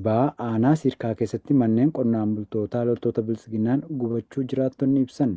ba'aa aanaa sirkaa keessatti manneen qonnaan bultootaa loltoota bilisiginnaan gubachuu jiraattonni ibsan.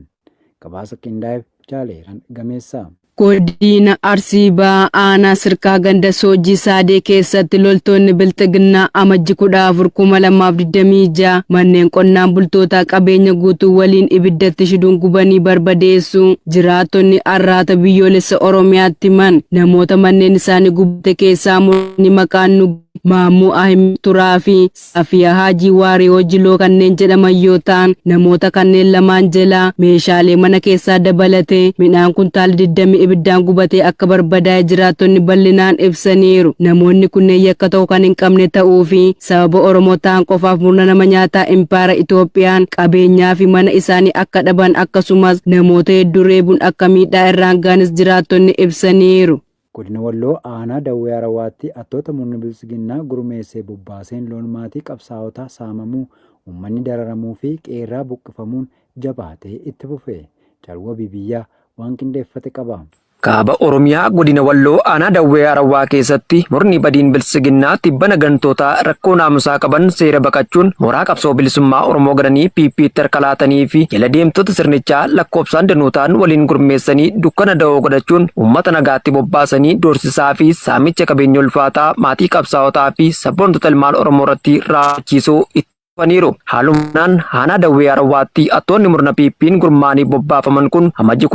Gabaasa qindaa'eef Jaaleeran Gameessaa. Godina Arsii ba'aa aanaa sirkaa ganda soojii saadee keessatti loltoonni bilisiginnaa amajji 14/2026 manneen qonnaan bultootaa qabeenya guutuu waliin ibiddatti shiduun gubanii barbadeessu. Jiraattonni arraata biyyoolessa Oromiyaatti himan namoota manneen isaanii gubate keessaa murni maqaan nu Maamuu Ahimad Turaa fi Safiyaa Haajii Waarii Hojiloo kanneen jedhaman yoo ta'an namoota kanneen lamaan jalaa meeshaalee mana keessaa dabalatee midhaan kuntaala 20 ibiddaan gubatee akka barbadaa'e jiraattonni bal'inaan ibsaniiru. Namoonni kunneen yakka ta'uu kan hin qabne ta'uu fi sababa Oromoo ta'an qofaaf murna nama nyaataa Impaara Itoophiyaan qabeenyaa fi mana isaanii akka dhaban akkasumas namoota hedduu reebuun akka miidhaa irraan ga'anis jiraattonni ibsaniiru. Godina Walloo aanaa Dawwee Arawaatti attoota murni bilisiginnaa gurmeessee bobbaaseen loon maatii qabsaa'otaa saamamuu, uummanni dararamuu fi qeerraa buqqifamuun jabaatee itti fufe. Jalwa biyyaa waan qindeeffate qaba. Kaaba Oromiyaa godina Walloo aanaa Dawwee Arawwaa keessatti murni badiin bilisiginnaa tibbana gantootaa rakkoo naamusaa qaban seera baqachuun mooraa qabsoo bilisummaa Oromoo godhanii PP'tti harka laatanii fi jala deemtota sirnichaa lakkoofsaan danuutaan waliin gurmeessanii dukkana da'oo godhachuun uummata nagaatti bobbaasanii doorsisaa fi saamicha qabeenya ulfaataa maatii qabsaa'otaa fi sabboontota ilmaan Oromoo irratti raawwachiisuu itti faniiru. Haalumaan aanaa Dawwee Arawwaatti attoonni murna PP'n gurmaanii bobbaafaman kun amajji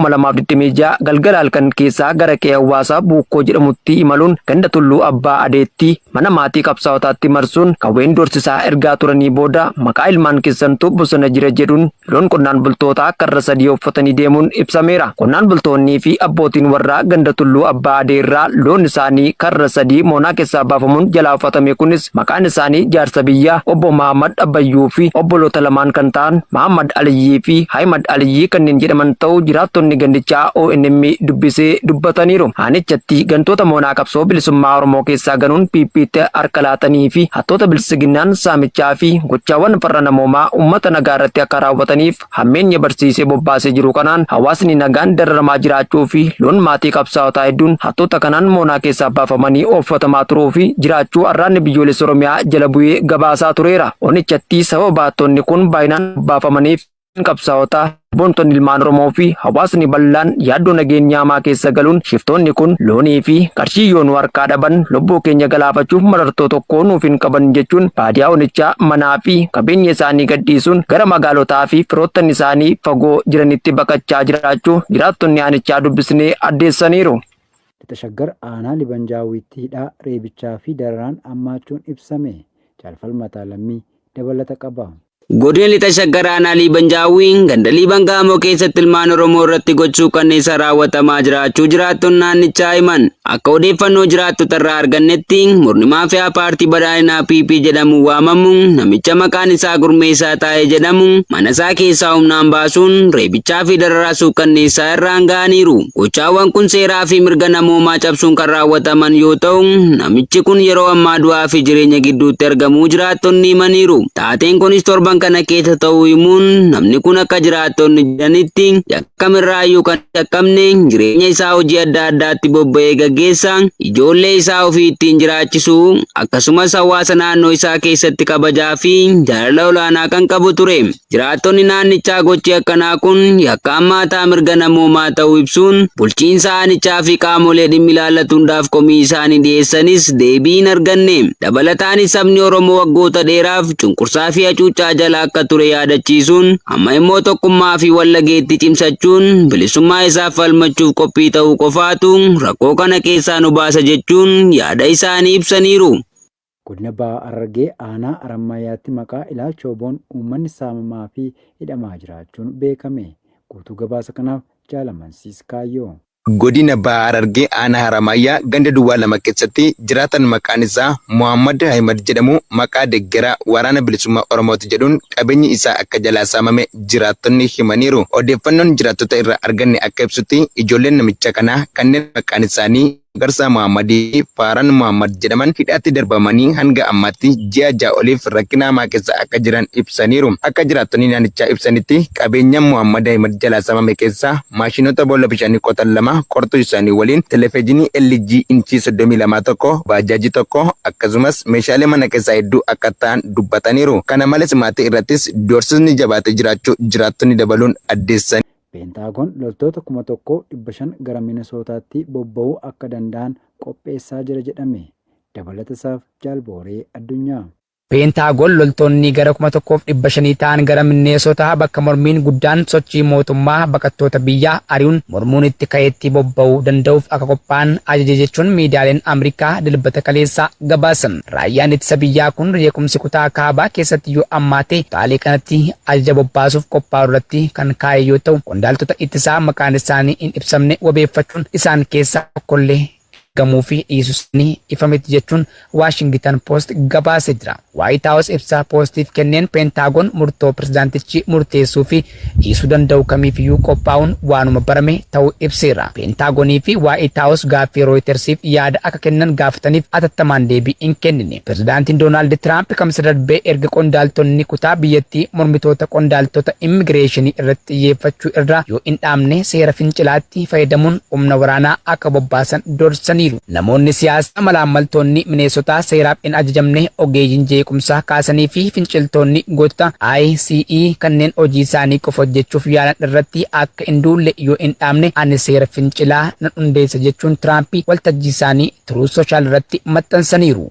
16/2026 galgala halkan keessaa gara qe'ee hawaasaa Buukkoo jedhamutti imaluun ganda Tulluu Abbaa Adeetti mana maatii qabsaa'otaatti marsuun qawween doorsisaa ergaa turanii booda maqaa ilmaan keessantu bosona jira jedhuun loon qonnaan bultootaa karra sadii uffatanii deemuun ibsameera. Qonnaan bultoonnii fi abbootiin warraa ganda Tulluu Abbaa Adee irraa loon isaanii karra sadii moonaa keessaa baafamuun jalaa uffatame kunis maqaan isaanii jaarsa biyyaa obbo Mahammad Abbayyuu fi obboloota lamaan kan ta'an Mahammad Aliyyii fi Haymad Aliyyii kanneen jedhaman ta'uu jiraattonni gandichaa ONM dubbisee dubbataniiru. Aanichatti gantoota moonaa qabsoo bilisummaa Oromoo keessaa ganuun PP'tti harka laatanii fi hattoota bilisiginnaan saamichaa fi gochaawwan farra namoomaa uummata nagaa irratti akka raawwataniif hammeenya barsiisee bobbaasee jiru kanaan hawaasni nagaan dararamaa jiraachuu fi loon maatii qabsaa'otaa hedduun hattoota kanaan moonaa keessaa baafamanii oofatamaa turuu fi jiraachuu arraanni biyyoolessa Oromiyaa jala bu'ee gabaasaa tureera. Onichatti sababa baattonni kun baay'inaan baafamaniif qabsaa'otaa boontonni ilmaan Oromoo fi hawaasni bal'aan yaaddoo nageenyaa keessa galuun shiftoonni kun loonii fi qarshii yoo nu harkaa dhaban lubbuu keenya galaafachuuf marartoo tokko nuuf hin qaban jechuun baadiyaa onichaa manaa fi qabeenya isaanii gadhiisuun gara magaalotaa fi firoottan isaanii fagoo jiranitti baqachaa jiraachuu jiraattonni aanichaa dubbisnee addeessaniiru. Tashaggar aanaa Libanjaawitti hidhaa reebichaa fi dararaan hammaachuun ibsame. Caalfalmataa lammii dabalata qaba. Godina lixa shaggar aanaa Libanjaawiin ganda Liibangaamoo keessatti ilmaan Oromoo irratti gochuu kanneessa raawwatamaa jiraachuu jiraattonni naannichaa himan. Akka odeeffannoo jiraattota irraa argannetti murni maafiyaa paartii badhaadhinaa PP jedhamu waamamu namicha maqaan isaa Gurmeessaa Taa'ee jedhamu mana isaa keessaa humnaan baasuun reebichaa fi dararaa suukkanneessaa irraan ga'aniiru. Gochaawwan kun seeraa fi mirga namoomaa cabsuun kan raawwataman yoo ta'u namichi kun yeroo ammaa du'aa fi jireenya gidduutti argamuu jiraattonni himaniiru. Taateen kunis torban kana keessa ta'uu himuun namni kun akka jiraattonni jedhanitti yakkamirraayyuu kan qaqqabne jireenya isaa hojii adda addaatti bobba'ee gaggeessa ijoollee isaa ofii ittiin jiraachisuu akkasumas hawaasa naannoo isaa keessatti kabajaa fi jaalala olaanaa kan qabu ture. Jiraattonni naannichaa gochi akkanaa kun yakka hammaataa mirga namoomaa ta'uu ibsuun bulchiinsa aanichaa fi qaamolee dhimmi ilaallatu hundaaf komii isaanii dhiyeessanis deebii hin arganne. Dabalataanis sabni Oromoo waggoota dheeraaf cunqursaa fi hacuuccaa jala akka ture yaadachiisuun amma immoo tokkummaa fi wallageetti cimsachuun bilisummaa isaaf falmachuuf qophii ta'uu qofaatu rakkoo kana keessaa nu baasa jechuun yaada isaanii ibsaniiru. Godina Bahaa Harargee aanaa Arammayyaatti maqaa ilaalcha oboon uummanni saamamaa fi hidhamaa jiraachuun beekame. Guutuu gabaasa kanaaf Jaalamansiis Kaayyoo. Godina Bahaa Harargee aanaa Haramayyaa ganda duwwaa lama keessatti jiraatan maqaan isaa Muhammad Ahimad jedhamu maqaa deeggaraa waraana bilisummaa Oromooti jedhuun qabeenyi isaa akka jalaa saamame jiraattonni himaniiru. Odeeffannoon jiraattota irraa arganne akka ibsutti ijoolleen namicha kanaa kanneen maqaan isaanii Garsaa Muhammadii Faaraan Muhammad jedhaman hidhaatti darbamanii hanga ammaatti ji'a ja'a oliif rakkina hamaa keessa akka jiran ibsaniiru. Akka jiraattonni naannichaa ibsanitti qabeenya Muhammad Ahimad jalaa saamame keessaa maashinoota boolla bishaanii qotan 2, qortuu isaanii waliin televezyiinii LG inchii 32 tokko, baajaajii tokko akkasumas meeshaalee mana keessaa hedduu akka ta'an dubbataniiru. Kana malees maatii irrattis doorsisni jabaatee jiraachuu jiraattonni dabaluun addeessan. Peentaagoon loltoota 1,500 gara Minisootaatti bobba'uu akka danda'an qopheessaa jira jedhame. Dabalatasaaf Jaalbooree Addunyaa. Peentaagoon loltoonni gara 1,500 ta'an gara Mineesotaa bakka mormiin guddaan sochii mootummaa baqattoota biyyaa ari'uun mormuun itti ka'eetti bobba'uu danda'uuf akka qophaa'an ajaje jechuun miidiyaaleen Ameerikaa dilbata kaleessaa gabaasan. Raayyaan ittisa biyyaa kun jeequmsi kutaa kaabaa keessatti yoo ammaate taalee kanatti ajaja bobbaasuuf qophaa'u irratti kan kaa'e yoo ta'u qondaaltota ittisaa maqaan isaanii hin ibsamne wabeeffachuun isaan keessaa tokkollee gamuu fi dhiisuusni ifametti jechuun Washington Post gabaasee jira. White House ibsa poostiif kenneen Peentaagoon murtoo pirezidaantichi murteessuu fi dhiisuu danda'u kamiifiyyuu qophaa'uun waanuma barame ta'uu ibseera. Peentaagoonii fi White House gaaffii Rooyitersiif yaada akka kennan gaafataniif atattamaan deebii hin kennine. Pirezidaantiin Doonaald Tiraamp kamisa darbee erga qondaaltonni kutaa biyyattii mormitoota qondaaltota immigireeshinii irratti xiyyeeffachuu irraa yoo hin dhaabne seera fincilaatti fayyadamuun humna waraanaa akka bobbaasan doorsanii. Namoonni siyaasaa malaammaltoonni Mineesotaa seeraaf hin ajajamne ogeeyyiin jeequmsaa kaasanii fi finciltoonni goota ICE kanneen hojii isaanii qofa hojjechuuf yaalan irratti akka hin duulle yoo hin dhaabne ani seera fincilaa nan hundeessa jechuun Tiraamp waltajjii isaanii Truth Social irratti maxxansaniiru.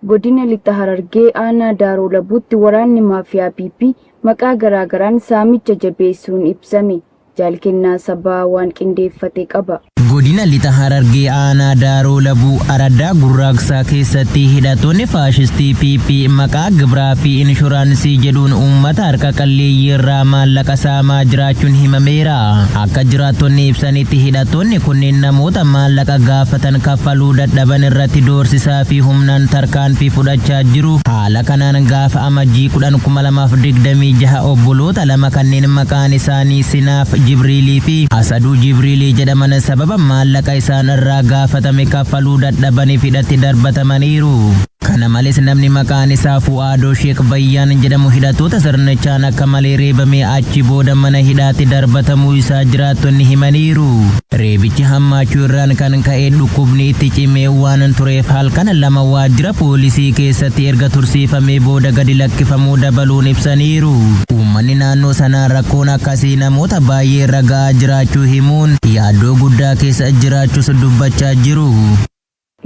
Godina Lixa Harargee aanaa Daaroo Labuutti waraanni maafiyaa PP maqaa garaagaraan saamicha jabeessuun ibsame. Jaalkennaa sabaa waan qindeeffate qaba. Godina Lixa Harargee aanaa Daaroo Labuu Araddaa Gurraaqsaa keessatti hidhattoonni faashistii PP maqaa gibraa fi inshuraansii jedhuun uummata harka qalleeyyii irraa maallaqa saamaa jiraachuun himameera. Akka jiraattonni ibsanitti hidhattoonni kunneen namoota maallaqa gaafatan kaffaluu dadhaban irratti doorsisaa fi humnaan tarkaanfii fudhachaa jiru. Haala kanaan gaafa amajjii 2026 obboloota 2 kanneen maqaan isaanii Sinaaf Jibriilii fi Asaduu Jibriilii jedhaman sababa maallaqa isaan irraa gaafatame kaffaluu dadhabaniif hidhatti darbatamaniiru. Kana malees namni maqaan isaa Fu'aadoo Sheek Bayyaan jedhamu hidhattoota sirnichaan akka malee reebamee achi booda mana hidhaatti darbatamuu isaa jiraattonni himaniiru. Reebichi hammaachuu irraan kan ka'e dhukkubni itti cimee waan tureef halkan 2 waajjira poolisii keessatti erga tursiifamee booda gadi lakkifamuu dabaluun ibsaniiru. Uummanni naannoo sanaa rakkoon akkasii namoota baay'ee ragaa jiraachuu himuun yaaddoo guddaa keessa jiraachuus dubbachaa jiru.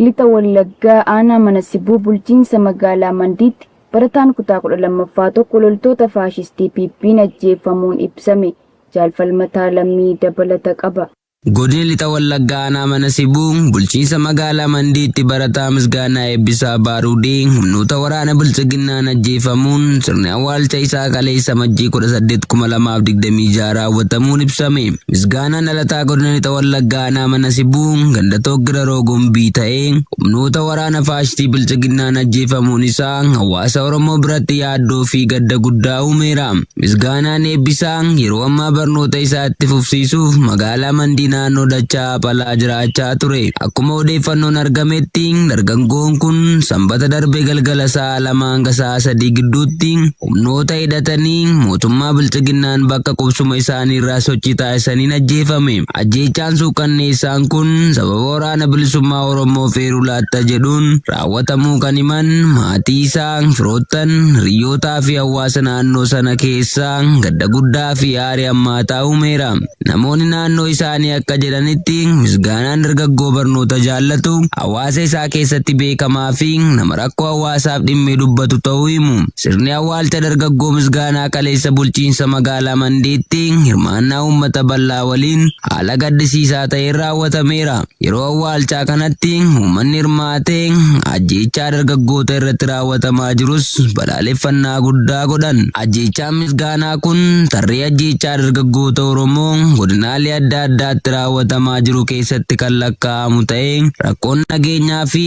Lixa Wallaggaa aanaa Manasibuu bulchiinsa magaalaa Mandiitti barataan kutaa 12ffaa tokko loltoota faashistii PP'n ajjeefamuun ibsame. Jaalfalmataa Lammii dabalata qaba. Godina Lixa Wallaggaa aanaa Manasibuu bulchiinsa magaalaa Mandiitti barataa Misgaanaa Eebbisaa Baaruudii humnoota waraana Bilchiginnaan ajjeefamuun sirni awwaalcha isaa kaleessa Majjii 18 2026 raawwatamuun ibsame. Misgaanaan dhalataa godina Lixa Wallaggaa aanaa Manasibuu ganda Toggira Roogombii ta'ee humnoota waraana faashistii Bilchiginnaan ajjeefamuun isaa hawaasa Oromoo biratti yaaddoo fi gadda guddaa uumeera. Misgaanaan Eebbisaa yeroo ammaa barnoota isaa itti fufsiisuuf magaalaa Mandii naannoo dachaa palaa jiraachaa ture. Akkuma odeeffannoon argametti dargaggoon kun sanbata darbe galgala sa'a 2 hanga sa'a 3 gidduutti humnoota hidhatanii mootummaa Bilchiginnaan bakka qubsuma isaanii irraa sochii taasisaniin ajjeefame. Ajjeechaan suukanneessaan kun sababa waraana bilisummaa Oromoo feeruu laatta jedhuun raawwatamuu kan himan maatii isaa, firoottan, hiriyootaa fi hawaasa naannoo sana keessaa gadda guddaa fi aarii hammaataa uumeera. Namoonni naannoo isaanii akka jedhanitti Misgaanaan dargaggoo barnoota jaallatu, hawaasa isaa keessatti beekamaa fi nama rakkoo hawaasaaf dhimmee dubbatu ta'uu himu. Sirni awwaalcha dargaggoo Misgaanaa kaleessa bulchiinsa magaalaa Mandiitti hirmaannaa uummata bal'aa waliin haala gaddisiisaa ta'een raawwatameera. Yeroo awwaalchaa kanatti uummanni hirmaatee ajjeechaa dargaggoota irratti raawwatamaa jirus balaaleffannaa guddaa godhan. Ajjeechaan Misgaanaa kun tarree ajjeechaa dargaggoota Oromoo godinaalee adda addaatti raawwatamaa jiru keessatti kan lakkaa'amu ta'ee rakkoon nageenyaa fi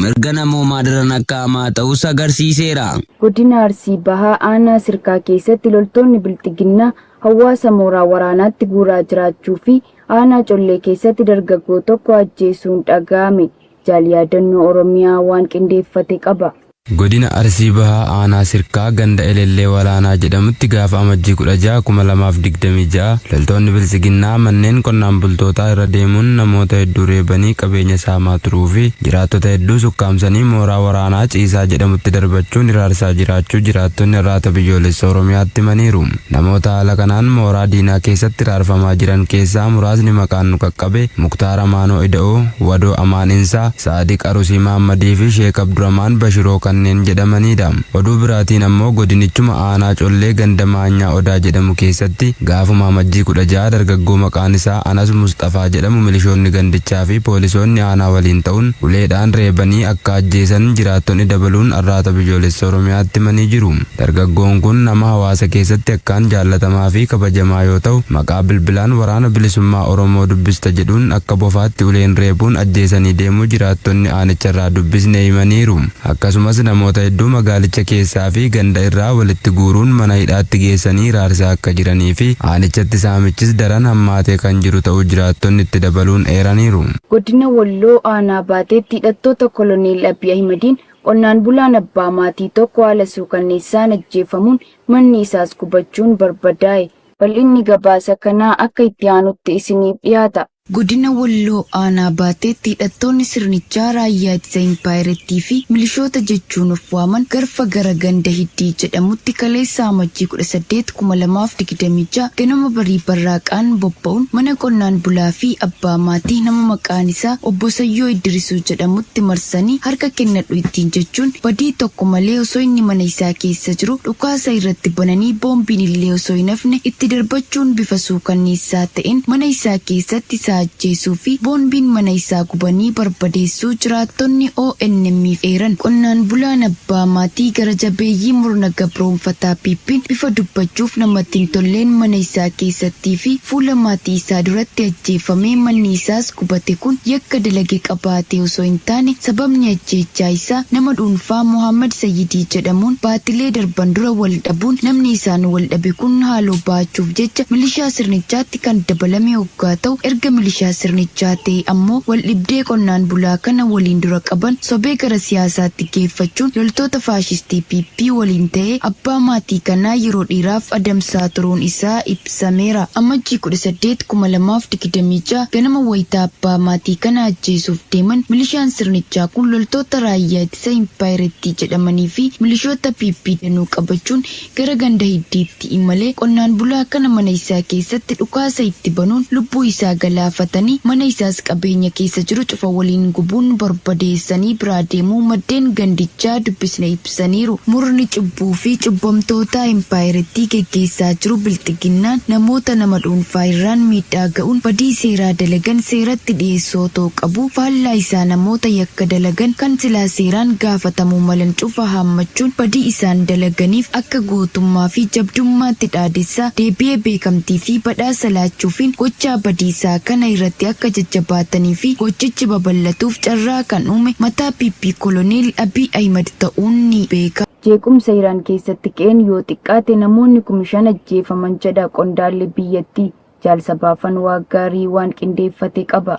mirga namoomaa daran akka hamaa ta'us agarsiiseera. Godina Arsii Bahaa aanaa Sirkaa keessatti loltoonni Bilchiginnaa hawaasa mooraa waraanaatti guuraa jiraachuu fi aanaa Collee keessatti dargaggoo tokko ajjeesuun dhaga'ame. Jaal yaadannoo Oromiyaa waan qindeeffate qaba. Godina Arsii Bahaa aanaa Sirkaa ganda Elellee Walaanaa jedhamutti gaafa amajjii 16 2026 loltoonni bilisiginnaa manneen qonnaan bultootaa irra deemuun namoota hedduu reebanii qabeenya saamaa turuu fi jiraattota hedduu sukkaamsanii mooraa waraanaa Ciisaa jedhamutti darbachuun hiraarsaa jiraachuu jiraattonni irraata biyyoolessa Oromiyaatti himaniiru. Namoota haala kanaan mooraa diinaa keessatti hiraarfamaa jiran keessaa muraasni maqaan nu qaqqabe Muktaar Amaanoo Ida'oo, Wadoo Amaaninsaa, Saadiq Arusii Mahammadii fi Sheek Abdurrahmaan Bashiroo kanneen jedhamanidha. Oduu biraatiin ammoo godinichuma aanaa Collee ganda Maanyaa Odaa jedhamu keessatti gaafuma amajjii 16 dargaggoo maqaan isaa Anas Mustafaa jedhamu milishoonni gandichaa fi poolisoonni aanaa waliin ta'uun uleedhaan reebanii akka ajjeesan jiraattonni dabaluun arraata biyyoolessa Oromiyaatti himanii jiru. Dargaggoon kun nama hawaasa keessatti akkaan jaallatamaa fi kabajamaa yoo ta'u maqaa bilbilaan waraana bilisummaa Oromoo dubbista jedhuun akka bofaatti uleen reebuun ajjeesanii deemuu jiraattonni aanicharraa dubbisne himaniiru. Akkasumas namoota hedduu magaalicha keessaa fi ganda irraa walitti guuruun mana hidhaatti geessanii raarsaa akka jiranii fi aanichatti saamichis daran hammaatee kan jiru ta'uu jiraattonni itti dabaluun eeraniiru. Godina Walloo aanaa Baateetti hidhattoota koloneel Abiy Ahimadiin qonnaan bulaan abbaa maatii tokko haala suukanneessaan ajjeefamuun manni isaas gubachuun barbadaa'e. Bal'inni gabaasa kanaa akka itti aanutti isiniif dhiyaata. Godina Walloo aanaa Baateetti hidhattoonni sirnichaa raayyaa ittisa impaayirettii fi milishoota jechuun of waaman garfa gara ganda Hiddii jedhamutti kaleessa amajjii 18 2026 ganama barii barraaqaan bobba'uun mana qonnaan bulaa fi abbaa maatii nama maqaan isaa Obbo Sayyoo Idrisuu jedhamutti marsanii harka kennadhu ittiin jechuun badii tokko malee osoo inni mana isaa keessa jiru dhukaasa irratti bananii boombiin illee osoo hin hafne itti darbachuun bifa suukanneessaa ta'een mana isaa keessatti ajjeesuu fi boombiin mana isaa gubanii barbadeessuu jiraattonni ONM'if eeran. Qonnaan bulaan abbaa maatii gara jabeeyyii murna gabroonfataa Piippiin bifa dubbachuuf namatti hin tolleen mana isaa keessattii fi fuula maatii isaa duratti ajjeefamee manni isaas gubate kun yakka dalage qabaate osoo hin taane sababni ajjeechaa isaa nama dhuunfaa Muhammad Sayyidii jedhamuun baatilee darban dura wal dhabuun namni isaan wal dhabe kun haaloo baachuuf jecha milishaa sirnichaatti kan dabalame hoggaa ta'u erga milishaa sirnichaa ta'e ammoo wal dhibdee qonnaan bulaa kana waliin dura qaban sobee gara siyaasaatti geeffachuun loltoota faashistii PP waliin ta'ee abbaa maatii kanaa yeroo dheeraaf adamsaa turuun isaa ibsameera. Amajjii 18 2026 ganama wayitaa abbaa maatii kana ajjeesuuf deeman milishaan sirnichaa kun loltoota raayyaa ittisa impaayirettii jedhamanii fi milishoota PP danuu qabachuun gara ganda Hiddiitti imalee qonnaan bulaa kana mana isaa keessatti dhukaasa itti banuun lubbuu isaa galaafatanii mana isaas qabeenya keessa jiru cufa waliin gubuun barbadeessanii biraa deemuu maddeen gandichaa dubbisne ibsaniiru. Murni cubbuu fi cubbamtoota impaayirettii geggeessaa jiru bilxiginnaan namoota nama dhuunfaa irraan miidhaa ga'uun badii seeraa dalagan seeratti dhiyeessoo ta'uu qabu. Faallaa isaa namoota yakka dalagan kan silaa seeraan gaafatamuu malan cufa haammachuun badii isaan dalaganiif akka gootummaa fi jabdummaatti dhaadessaa deebi'ee beekamtii fi badhaasa laachuufiin gochaa badiisaa kana irratti akka jajjabaatanii fi gochichi babal'atuuf carraa kan uume mataa PP koloneel Abiy Ahimad ta'uun ni beekama. Jeequmsa Iraan keessatti qeen yoo xiqqaate namoonni 5,000 ajjeefaman jedha qondaalli biyyattii. Jaalsabaafan Waaggaarii waan qindeeffate qaba.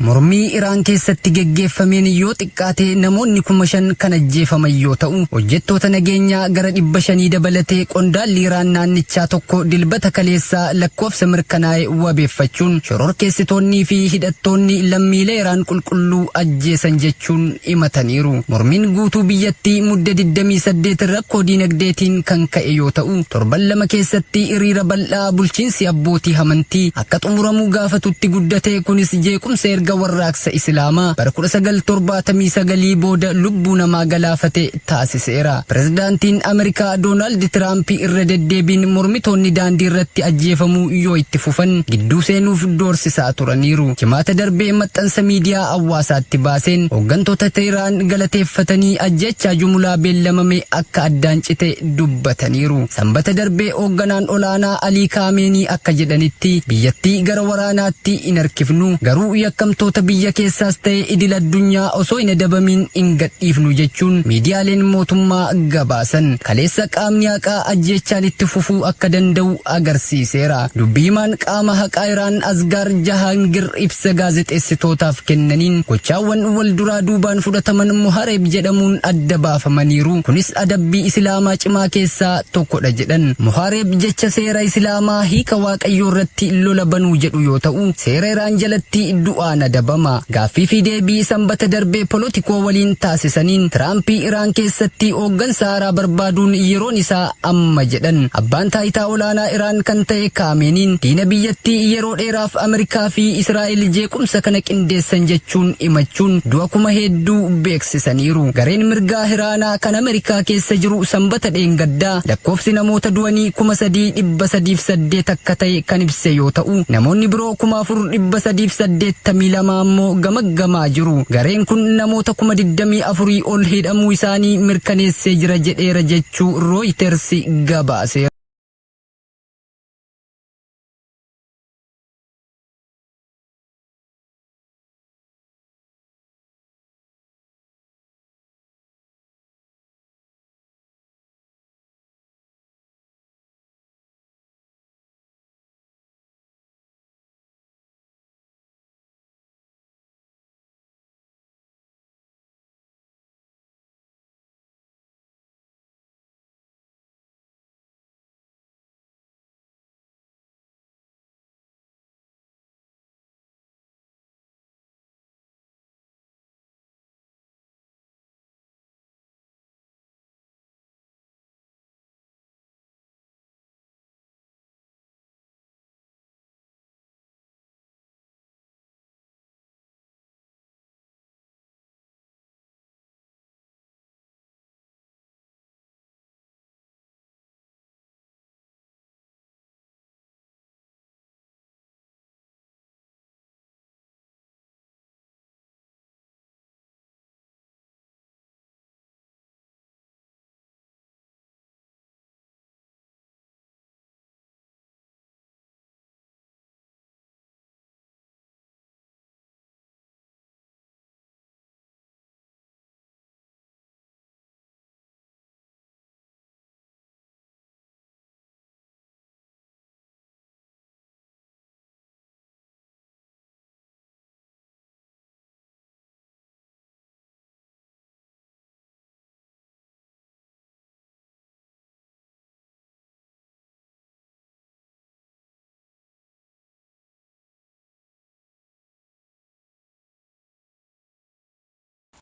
Mormii Iraan keessatti geggeeffameen yoo xiqqaate namoonni 5,000 kan ajjeefaman yoo ta'u hojjettoota nageenyaa gara 500 dabalatee qondaalli Iraan naannichaa tokko dilbata kaleessaa lakkoofsa mirkanaa'e wabeeffachuun shororkeessitoonnii fi hidhattoonni lammiilee Iraan qulqulluu ajjeesan jechuun himataniiru. Mormiin guutuu biyyattii mudda 28 rakkoo diinagdeetiin kan ka'e yoo ta'u torban lama keessatti hiriira bal'aa bulchiinsi abbootii amantii akka xumuramuu gaafatutti guddate. Kunis jeequmsa erga warraaqsa Islaamaa bara 1979 booda lubbuu namaa galaafate taasiseera. Pirezidaantiin Ameerikaa Doonaald Tiraamp irra deddeebiin mormitoonni daandii irratti ajjeefamuu yoo itti fufan gidduu seenuuf doorsisaa turaniiru. Jimaata darbee maxxansa miidiyaa hawaasaatti baaseen hooggantoota Teheraan galateeffatanii ajjechaa jumlaa beellamame akka addaan cite dubbataniiru. Sanbata darbee hoogganaan olaanaa Alii Kaameenii akka jedhanitti biyyattii gara waraanaatti hin harkifnu garuu yakkamtoota hidhamtoota biyya keessaas ta'e idil addunyaa osoo hin adabamin hin gadhiifnu jechuun miidiyaaleen mootummaa gabaasan. Kaleessa qaamni haqaa ajjechaan itti fufuu akka danda'u agarsiiseera. Dubbii himaan qaama haqaa Iraan Asgaar Jahangir ibsa gaazexeessitootaaf kennaniin gochaawwan wal duraa duubaan fudhataman Muhareeb jedhamuun adda baafamaniiru. Kunis adabbii Islaamaa cimaa keessaa tokkodha jedhan. Muhareeb jecha seera Islaamaa hiika Waaqayyoo irratti lola banuu jedhu yoo ta'u, seera Iraan jalatti du'aan adabama. Gaaffii fi deebii sanbata darbee polotikoo waliin taasisaniin Tiraampii Iraan keessatti hooggansa haaraa barbaaduun yeroon isaa amma jedhan. Abbaan taayitaa olaanaa Iraan kan ta'e Kaameeniin diina biyyattii yeroo dheeraaf Ameerikaa fi Israa'el jeequmsa kana qindeessan jechuun himachuun du'a kuma hedduu beeksisaniiru. Gareen mirgaa Iraanaa kan Ameerikaa keessa jiru sanbata dheengaddaa lakkoofsi namoota du'anii 3,308 akka ta'e kan ibse yoo ta'u, namoonni biroo 4,382 ammoo gamaggamaa jiru. Gareen kun namoota 24,000 ol hidhamuu isaanii mirkaneessee jira jedheera jechuu Reuters gabaaseera.